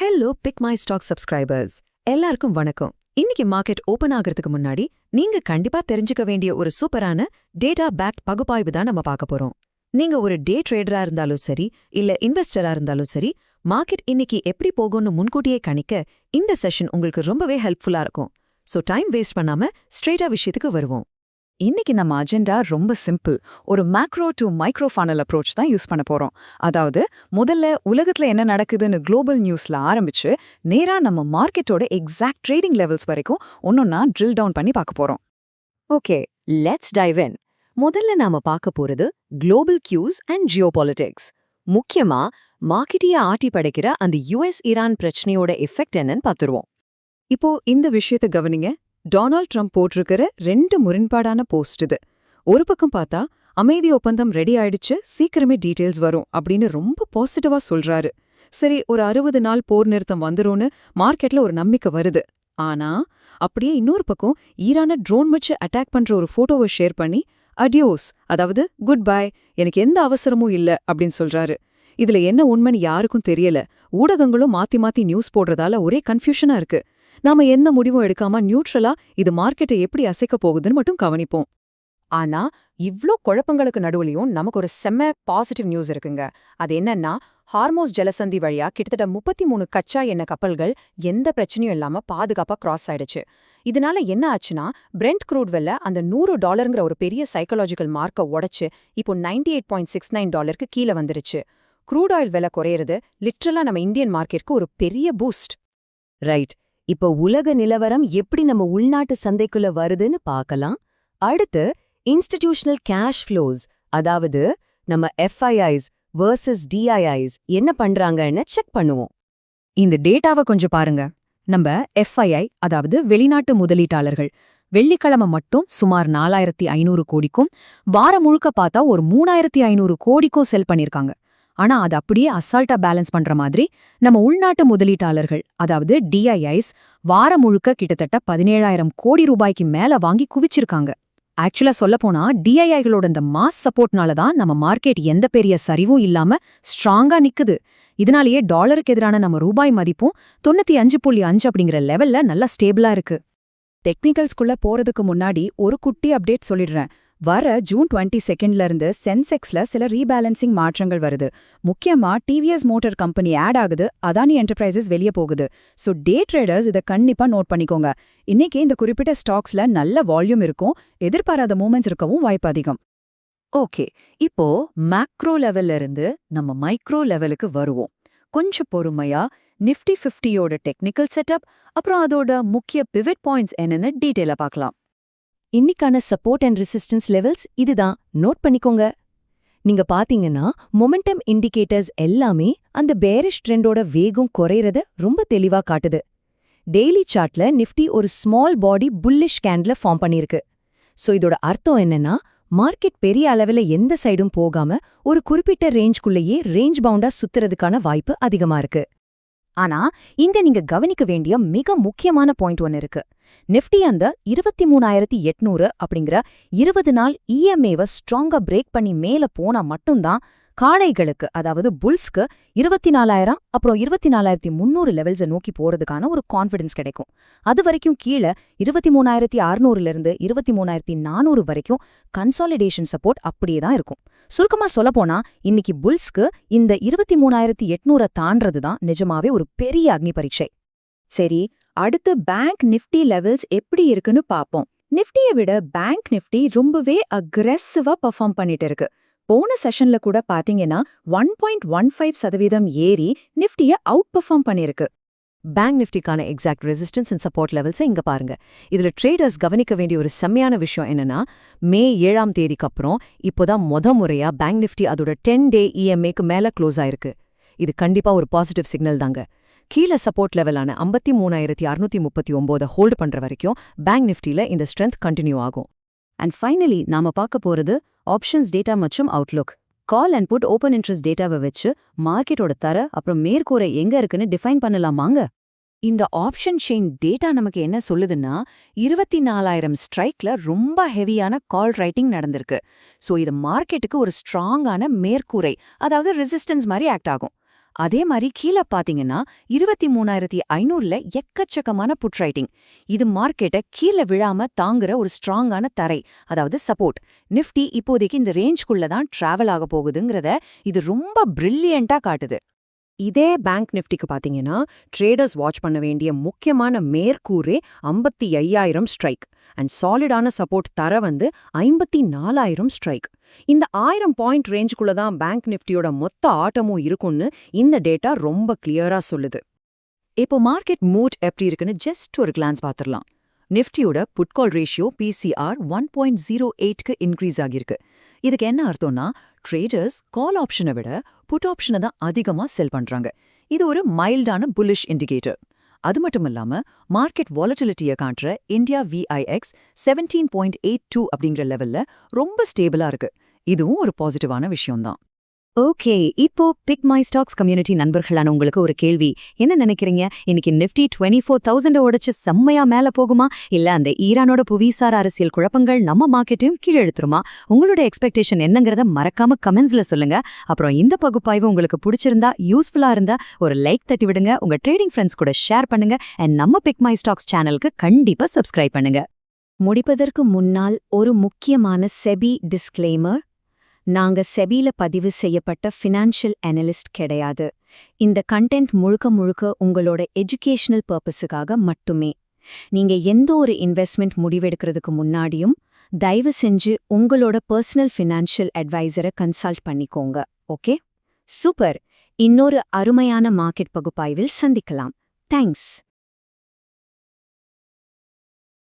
Hello Pick My Stock subscribers எல்லாருக்கும் வணக்கம். இன்னைக்கு மார்க்கெட் ஓபன் ஆகிறதுக்கு முன்னாடி நீங்க கண்டிப்பா தெரிஞ்சுக்க வேண்டிய ஒரு சூப்பரான டேட்டா பேக்ட் பகுப்பாய்வு தான் நம்ம பார்க்க போறோம். நீங்க ஒரு டே ட்ரேடரா இருந்தாலும் சரி இல்ல இன்வெஸ்டரா இருந்தாலும் சரி, மார்க்கெட் இன்னைக்கு எப்படி போகும்னு முன்கூட்டியே கணிக்க இந்த செஷன் உங்களுக்கு ரொம்பவே ஹெல்ப்ஃபுல்லா இருக்கும். சோ டைம் வேஸ்ட் பண்ணாம ஸ்ட்ரெயிட்டா விஷயத்துக்கு வருவோம். இன்னைக்கு நம்ம அஜெண்டா ரொம்ப சிம்பிள். ஒரு macro to micro funnel approach தான் யூஸ் பண்ண போறோம். அதாவது முதல்ல உலகத்துல என்ன நடக்குதுன்னு குளோபல் நியூஸ்ல ஆரம்பிச்சு நேரா நம்ம மார்க்கெட்டோட எக்ஸாக்ட் ட்ரேடிங் லெவல்ஸ் வரைக்கும் ஒன்னொன்னா ட்ரில் டவுன் பண்ணி பார்க்க போறோம். ஓகே, லெட்ஸ் டைவ் இன். முதல்ல நாம பார்க்க போறது குளோபல் கியூஸ் அண்ட் ஜியோபாலிட்டிக்ஸ். முக்கியமா மார்க்கெட்டையே ஆட்டி படைக்கிற அந்த யுஎஸ்-ஈரான் பிரச்சனையோட எஃபெக்ட் என்னன்னு பார்த்துருவோம். இப்போ இந்த விஷயத்தை கவனிங்க. டொனால்ட் ட்ரம்ப் போட்டிருக்கிற 2 முரண்பாடான போஸ்ட் இது. ஒரு பக்கம் பார்த்தா அமைதி ஒப்பந்தம் ரெடி ஆயிடுச்சு, சீக்கிரமே டீடைல்ஸ் வரும் அப்படின்னு ரொம்ப பாசிட்டிவா சொல்றாரு. சரி, ஒரு 60 நாள் போர் நிறுத்தம் வந்துரும்னு மார்க்கெட்ல ஒரு நம்பிக்கை வருது. ஆனா அப்படியே இன்னொரு பக்கம் ஈரான ட்ரோன் வச்சு அட்டாக் பண்ற ஒரு போட்டோவை ஷேர் பண்ணி அடியோஸ், அதாவது குட் பை, எனக்கு எந்த அவசரமும் இல்ல அப்படின்னு சொல்றாரு. இதுல என்ன உண்மைன்னு யாருக்கும் தெரியல. ஊடகங்களும் மாத்தி மாத்தி நியூஸ் போடுறதால ஒரே கன்ஃபியூஷனா இருக்கு. நாம எந்த முடிவும் எடுக்காம நியூட்ரலா இது மார்க்கெட்டை எப்படி அசைக்க போகுதுன்னு மட்டும் கவனிப்போம். ஆனா இவ்ளோ குழப்பங்களுக்கு நடுவுலயும் நமக்கு ஒரு செம்ம பாசிட்டிவ் நியூஸ் இருக்குங்க. அது என்னன்னா, ஹார்மோஸ் ஜலசந்தி வழியா கிட்டத்தட்ட 33 கச்சா எண்ணெய் கப்பல்கள் எந்த பிரச்சனையும் இல்லாம பாதுகாப்பா கிராஸ் ஆயிடுச்சு. இதனால என்ன ஆச்சுன்னா, பிரெண்ட் க்ரூட் வெல்ல அந்த $100ங்கிற ஒரு பெரிய சைக்காலஜிக்கல் மார்க்கை உடைச்சு இப்போ $98.69 கீழே வந்துருச்சு. க்ரூட் ஆயில் விலை குறையிறது லிட்ரலா நம்ம இந்தியன் மார்க்கெட்க்கு ஒரு பெரிய பூஸ்ட். ரைட். இப்போ உலக நிலவரம் எப்படி நம்ம உள்நாட்டு சந்தைக்குள்ள வருதுன்னு பார்க்கலாம். அடுத்து இன்ஸ்டிடியூஷனல் கேஷ் ஃப்ளோஸ், அதாவது நம்ம எஃப்ஐஐஸ் வர்சஸ் டிஐஐஸ் என்ன பண்றாங்கன்னு செக் பண்ணுவோம். இந்த டேட்டாவை கொஞ்சம் பாருங்க. நம்ம எஃப்ஐஐ, அதாவது வெளிநாட்டு முதலீட்டாளர்கள், வெள்ளிக்கிழமை மட்டும் சுமார் 4500 கோடிக்கும் வாரம் முழுக்க பார்த்தா ஒரு 3500 கோடிக்கும் செல் பண்ணிருக்காங்க. ஆனா அது அப்படியே அசால்ட்டா பேலன்ஸ் பண்ற மாதிரி நம்ம உள்நாட்டு முதலீட்டாளர்கள், அதாவது டிஐஐஸ், வாரம் முழுக்க கிட்டத்தட்ட 17,000 கோடி ரூபாய்க்கு மேல வாங்கி குவிச்சிருக்காங்க. ஆக்சுவலா சொல்லப்போனா டிஐஐகளோட இந்த மாஸ் சப்போர்ட்னால தான் நம்ம மார்க்கெட் எந்த பெரிய சரிவும் இல்லாம ஸ்ட்ராங்கா நிக்குது. இதனாலேயே டாலருக்கு எதிரான நம்ம ரூபாய் மதிப்பும் 95.5 அப்படிங்கிற லெவல்ல நல்லா ஸ்டேபிளா இருக்கு. டெக்னிக்கல்ஸ்குள்ள போறதுக்கு முன்னாடி ஒரு குட்டி அப்டேட் சொல்லிடுறேன். வர ஜூன் 22ல இருந்து சென்செக்ஸ்ல சில ரீபேலன்சிங் மாற்றங்கள் வருது. முக்கியமா டிவிஎஸ் மோட்டார் கம்பெனி ஆட் ஆகுது, அதானி என்டர்பிரைசஸ் வெளியே போகுது. ஸோ டே ட்ரேடர்ஸ் இதை கண்டிப்பா நோட் பண்ணிக்கோங்க. இன்னைக்கு இந்த குறிப்பிட்ட ஸ்டாக்ஸ்ல நல்ல வால்யூம் இருக்கும், எதிர்பாராத மூமெண்ட்ஸ் இருக்கவும் வாய்ப்பு அதிகம். ஓகே, இப்போ மேக்ரோ லெவல்ல இருந்து நம்ம மைக்ரோ லெவலுக்கு வருவோம். கொஞ்சம் பொறுமையா நிஃப்டி 50யோட டெக்னிக்கல் செட்டப், அப்புறம் அதோட முக்கிய பிவட் பாயிண்ட்ஸ் என்னன்னு டீட்டெயிலா பார்க்கலாம். இன்னைக்கான சப்போர்ட் அண்ட் ரெசிஸ்டன்ஸ் லெவல்ஸ் இதுதான், நோட் பண்ணிக்கோங்க. நீங்க பாத்தீங்கன்னா மொமெண்டம் இண்டிகேட்டர்ஸ் எல்லாமே அந்த பேரிஷ் ட்ரெண்டோட வேகம் குறையறத ரொம்ப தெளிவா காட்டுது. டெய்லி சார்ட்ல நிஃப்டி ஒரு ஸ்மால் பாடி புல்லிஷ் கேண்ட்ல ஃபார்ம் பண்ணிருக்கு. சோ இதோட அர்த்தம் என்னன்னா, மார்க்கெட் பெரிய அளவுல எந்த சைடும் போகாம ஒரு குறிப்பிட்ட ரேஞ்ச்குள்ளேயே ரேஞ்ச் பவுண்டா சுத்துறதுக்கான வாய்ப்பு அதிகமா இருக்கு. ஆனா இங்க நீங்க கவனிக்க வேண்டிய மிக முக்கியமான பாயிண்ட் ஒன்னு இருக்கு. நிஃப்டி அந்த 23,800 அப்படிங்கிற 20 நாள் இஎம்ஏவை ஸ்ட்ராங்கா பிரேக் பண்ணி மேல போனா மட்டும்தான் காளைகளுக்கு, அதாவது புல்ஸ்க்கு 24,000 அப்புறம் 24,300 லெவல்ஸை நோக்கி போறதுக்கான ஒரு கான்ஃபிடன்ஸ் கிடைக்கும். அது வரைக்கும் கீழே 23,600ல இருந்து 23,400 வரைக்கும் கன்சாலிடேஷன் சப்போர்ட் அப்படியே தான் இருக்கும். சுருக்கமா சொல்லப்போனா இன்னைக்கு புல்ஸ்க்கு இந்த 23,800 தாண்டது தான் நிஜமாவே ஒரு பெரிய அக்னி பரீட்சை. சரி, அடுத்து பேங்க் நிஃப்டி லெவல்ஸ் எப்படி இருக்குன்னு பாப்போம். நிஃப்டியை விட பேங்க் நிஃப்டி ரொம்பவே அக்ரெசிவா பெர்ஃபார்ம் பண்ணிட்டு இருக்கு. போன செஷன்ல கூட பாத்தீங்கன்னா 1.15% ஏறி நிஃப்டியை அவுட் பெர்ஃபார்ம் பண்ணிருக்கு. பேங்க் நிஃப்டிக்கான எக்ஸாக்ட் ரெசிஸ்டன்ஸ் அண்ட் சப்போர்ட் லெவல்ஸை இங்க பாருங்க. இதுல ட்ரேடர்ஸ் கவனிக்க வேண்டிய ஒரு செம்மையான விஷயம் என்னன்னா, மே 7ஆம் தேதிக்கு அப்புறம் இப்போதான் முறையா பேங்க் நிஃப்டி அதோட 10-day இஎம்ஏக்கு மேல க்ளோஸ் ஆயிருக்கு. இது கண்டிப்பா ஒரு பாசிட்டிவ் சிக்னல் தாங்க. கீழே சப்போர்ட் லெவலான 53,639 ஹோல்டு பண்ற வரைக்கும் பேங்க் நிஃப்டில இந்த ஸ்ட்ரென்த் கண்டினியூ ஆகும். அண்ட் ஃபைனலி நாம பார்க்க போறது ஆப்ஷன்ஸ் டேட்டா மற்றும் outlook. Call and put open interest டேட்டாவை வச்சு மார்க்கெட்டோட தர அப்புறம் மேற்கூரை எங்க இருக்குன்னு டிஃபைன் பண்ணலாமாங்க. இந்த ஆப்ஷன் செயின் டேட்டா நமக்கு என்ன சொல்லுதுன்னா, 24,000 ஸ்ட்ரைக்ல ரொம்ப ஹெவியான கால் ரைட்டிங் நடந்திருக்கு. ஸோ இது மார்க்கெட்டுக்கு ஒரு ஸ்ட்ராங்கான மேற்கூரை, அதாவது ரெசிஸ்டன்ஸ் மாதிரி ஆக்ட் ஆகும். அதே மாதிரி கீழே பாத்தீங்கன்னா 23,500ல எக்கச்சக்கமான புட் ரைட்டிங். இது மார்க்கெட்டை கீழே விழாம தாங்குற ஒரு ஸ்ட்ராங்கான தரை, அதாவது சப்போர்ட். நிஃப்டி இப்போதைக்கு இந்த ரேஞ்ச்குள்ள தான் டிராவல் ஆக போகுதுங்கிறத இது ரொம்ப பிரில்லியண்டா காட்டுது. இதே பேங்க் நிஃப்டிக்கு பாத்தீங்கன்னா ட்ரேடர்ஸ் வாட்ச் பண்ண வேண்டிய முக்கியமான மேற்கூறே 55,000 ஸ்ட்ரைக் அண்ட் சாலிடான சப்போர்ட் தர 54,000 ஸ்ட்ரைக். இந்த 1000 பாயிண்ட் ரேஞ்சுக்குள்ள தான் பேங்க் நிஃப்டியோட மொத்த ஆட்டமும் இருக்கும்னு இந்த டேட்டா ரொம்ப கிளியரா சொல்லுது. இப்போ மார்க்கெட் மூட் எப்படி இருக்குன்னு ஜஸ்ட் ஒரு கிளான்ஸ் பார்த்துடலாம். நிஃப்டியோட புட்கால் ரேஷியோ PCR 1.08க்கு இன்க்ரீஸ் ஆகியிருக்கு. இதுக்கு என்ன அர்த்தம்னா, ட்ரேடர்ஸ் கால் ஆப்ஷனை விட புட் ஆப்ஷனை தான் அதிகமா செல் பண்றாங்க. இது ஒரு மைல்டான புல்லிஷ் இண்டிகேட்டர். அது மட்டும் இல்லாம மார்க்கெட் வாலட்டிலிட்டியை காட்டுற இந்தியா VIX 17.82 அப்படிங்கிற லெவல்ல ரொம்ப ஸ்டேபிளா இருக்கு. இதுவும் ஒரு பாசிட்டிவான விஷயம்தான். ஓகே, இப்போ பிக் மை ஸ்டாக்ஸ் கம்யூனிட்டி நண்பர்களான உங்களுக்கு ஒரு கேள்வி. என்ன நினைக்கிறீங்க? இன்னைக்கு நிஃப்டி 24,000 உடைச்சு செம்மையா மேல போகுமா, இல்ல அந்த ஈரானோட புவிசார் அரசியல் குழப்பங்கள் நம்ம மார்க்கெட்டையும் கீழே எடுத்துருமா? உங்களோட எக்ஸ்பெக்டேஷன் என்னங்கிறத மறக்காம கமெண்ட்ஸ்ல சொல்லுங்க. அப்புறம் இந்த பகுப்பாய்வு உங்களுக்கு பிடிச்சிருந்தா, யூஸ்ஃபுல்லா இருந்தா ஒரு லைக் தட்டி விடுங்க, உங்க ட்ரேடிங் ஃப்ரெண்ட்ஸ் கூட ஷேர் பண்ணுங்க, அண்ட் நம்ம பிக் மை ஸ்டாக்ஸ் சேனலுக்கு கண்டிப்பா சப்ஸ்கிரைப் பண்ணுங்க. முடிப்பதற்கு முன்னால் ஒரு முக்கியமான செபி டிஸ்க்ளைமர். நாங்க செபில பதிவு செய்யப்பட்ட ஃபினான்ஷியல் அனலிஸ்ட் கிடையாது. இந்த கண்டென்ட் முழுக்க முழுக்க உங்களோட எஜுகேஷனல் பர்பஸுக்காக மட்டுமே. நீங்க எந்த ஒரு இன்வெஸ்ட்மெண்ட் முடிவெடுக்கிறதுக்கு முன்னாடியும் தயவு செஞ்சு உங்களோட பர்சனல் ஃபினான்ஷியல் அட்வைசரை கன்சல்ட் பண்ணிக்கோங்க. Okay, super. இன்னொரு அருமையான மார்க்கெட் பகுப்பாய்வில் சந்திக்கலாம். தேங்க்ஸ்.